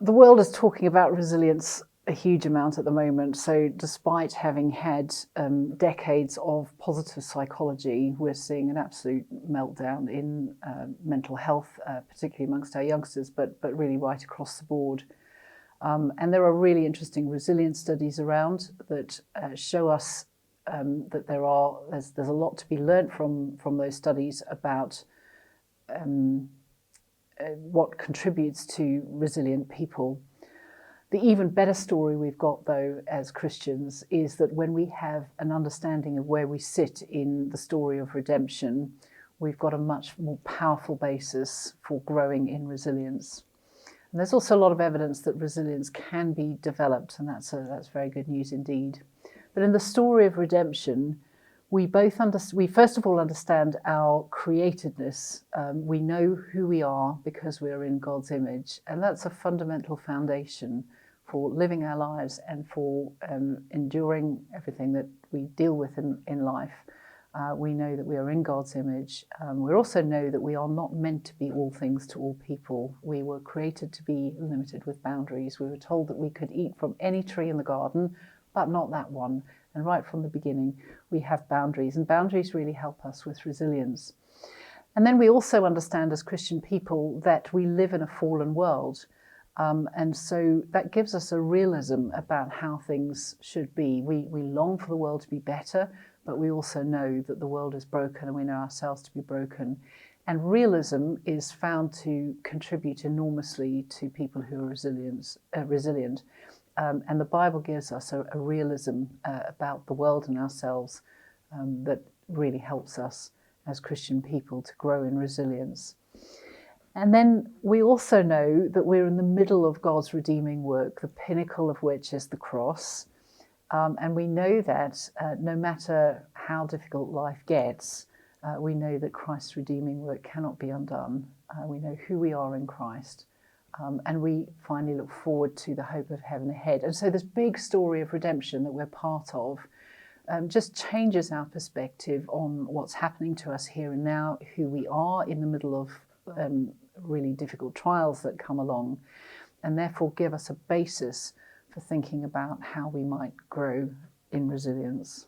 The world is talking about resilience a huge amount at the moment. So despite having had decades of positive psychology, we're seeing an absolute meltdown in mental health, particularly amongst our youngsters, but really right across the board. And there are really interesting resilience studies around that show us that there's a lot to be learned from those studies about what contributes to resilient people. The even better story we've got, though, as Christians, is that when we have an understanding of where we sit in the story of redemption, we've got a much more powerful basis for growing in resilience. And there's also a lot of evidence that resilience can be developed, and that's very good news indeed. But in the story of redemption, we first of all understand our createdness. We know who we are because we're in God's image, and that's a fundamental foundation for living our lives and for enduring everything that we deal with in life. We know that we are in God's image. We also know that we are not meant to be all things to all people. We were created to be limited with boundaries. We were told that we could eat from any tree in the garden, but not that one. And right from the beginning, we have boundaries, and boundaries really help us with resilience. And then we also understand as Christian people that we live in a fallen world. And so that gives us a realism about how things should be. We long for the world to be better, but we also know that the world is broken and we know ourselves to be broken. And realism is found to contribute enormously to people who are resilient. And the Bible gives us a realism about the world and ourselves that really helps us as Christian people to grow in resilience. And then we also know that we're in the middle of God's redeeming work, the pinnacle of which is the cross. And we know that no matter how difficult life gets, we know that Christ's redeeming work cannot be undone. We know who we are in Christ. And we finally look forward to the hope of heaven ahead. And so this big story of redemption that we're part of just changes our perspective on what's happening to us here and now, who we are in the middle of really difficult trials that come along, and therefore give us a basis for thinking about how we might grow in resilience.